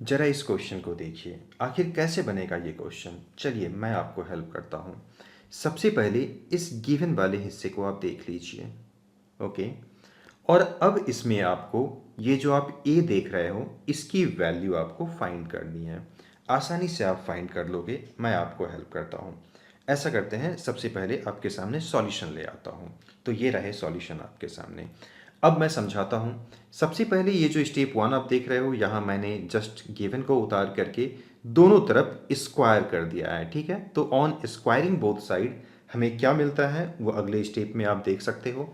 जरा इस क्वेश्चन को देखिए, आखिर कैसे बनेगा ये क्वेश्चन। चलिए मैं आपको हेल्प करता हूँ। सबसे पहले इस गिवन वाले हिस्से को आप देख लीजिए। ओके। और अब इसमें आपको ये जो आप ए देख रहे हो इसकी वैल्यू आपको फाइंड करनी है। आसानी से आप फाइंड कर लोगे, मैं आपको हेल्प करता हूँ। ऐसा करते हैं, सबसे पहले आपके सामने सॉल्यूशन ले आता हूँ। तो ये रहे सॉल्यूशन आपके सामने। अब मैं समझाता हूँ। सबसे पहले ये जो स्टेप वन आप देख रहे हो, यहाँ मैंने जस्ट गिवन को उतार करके दोनों तरफ स्क्वायर कर दिया है। ठीक है, तो ऑन स्क्वायरिंग बोथ साइड हमें क्या मिलता है वो अगले स्टेप में आप देख सकते हो।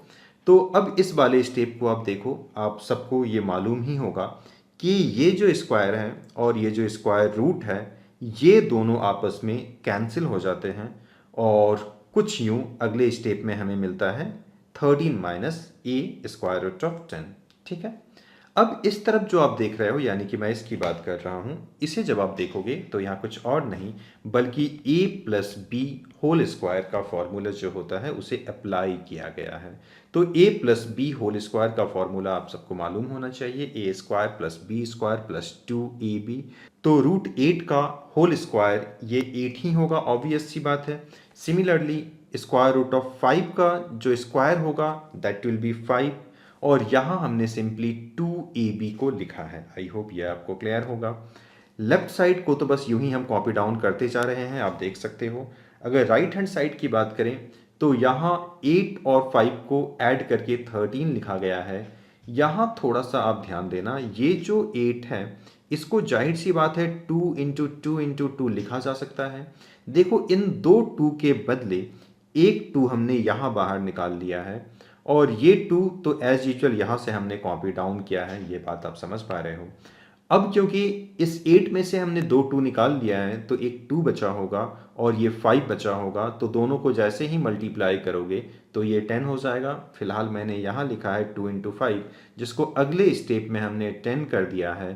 तो अब इस वाले स्टेप को आप देखो, आप सबको ये मालूम ही होगा कि ये जो स्क्वायर है और ये जो स्क्वायर रूट है, ये दोनों आपस में कैंसिल हो जाते हैं और कुछ यूं अगले स्टेप में हमें मिलता है 13 minus a square root of 10। ठीक है। अब इस तरफ जो आप देख रहे हो, यानी कि मैं इसकी बात कर रहा हूं, इसे जब आप देखोगे तो यहाँ कुछ और नहीं बल्कि A plus B whole square का फॉर्मूला जो होता है उसे अप्लाई किया गया है। तो A plus B whole square का फॉर्मूला आप सबको मालूम होना चाहिए, A square plus B square plus 2ab। तो रूट 8 का होल स्क्वायर ये 8 ही होगा, ऑब्वियस सी बात है। सिमिलरली स्क्वायर रूट ऑफ 5 का जो स्क्वायर होगा दैट विल बी 5। और यहाँ हमने सिंपली 2ab को लिखा है। आई होप ये आपको क्लियर होगा। लेफ्ट साइड को तो बस यूं ही हम कॉपी डाउन करते जा रहे हैं, आप देख सकते हो। अगर राइट हैंड साइड की बात करें तो यहाँ 8 और 5 को ऐड करके 13 लिखा गया है। यहाँ थोड़ा सा आप ध्यान देना, ये जो 8 है इसको जाहिर सी बात है 2 इंटू टू इंटू टू लिखा जा सकता है। देखो इन दो 2 के बदले एक 2 हमने यहाँ बाहर निकाल लिया है और ये 2 तो एज यूजुअल यहाँ से हमने कॉपी डाउन किया है, ये बात आप समझ पा रहे हो। अब क्योंकि इस 8 में से हमने दो 2 निकाल लिया है तो एक 2 बचा होगा और ये 5 बचा होगा, तो दोनों को जैसे ही मल्टीप्लाई करोगे तो ये 10 हो जाएगा। फिलहाल मैंने यहाँ लिखा है 2 इंटू 5, जिसको अगले स्टेप में हमने 10 कर दिया है।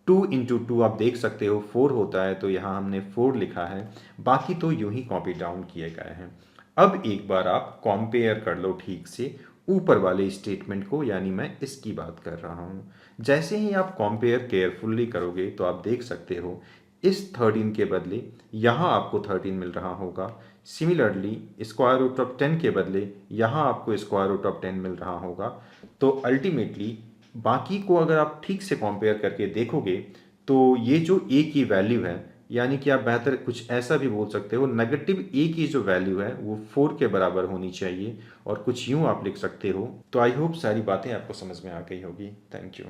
2 इंटू टू आप देख सकते हो 4 होता है, तो यहाँ हमने 4 लिखा है। बाकी तो यूं ही कॉपी डाउन किए गए हैं। अब एक बार आप कंपेयर कर लो ठीक से ऊपर वाले स्टेटमेंट को, यानी मैं इसकी बात कर रहा हूँ। जैसे ही आप कंपेयर केयरफुल्ली करोगे तो आप देख सकते हो इस 13 के बदले यहाँ आपको 13 मिल रहा होगा। सिमिलरली स्क्वायर रूट ऑफ 10 के बदले यहाँ आपको स्क्वायर रूट ऑफ 10 मिल रहा होगा। तो अल्टीमेटली बाकी को अगर आप ठीक से कंपेयर करके देखोगे तो ये जो ए की वैल्यू है, यानी कि आप बेहतर कुछ ऐसा भी बोल सकते हो, नेगेटिव ए की जो वैल्यू है वो 4 के बराबर होनी चाहिए और कुछ यूं आप लिख सकते हो। तो आई होप सारी बातें आपको समझ में आ गई होगी। Thank you.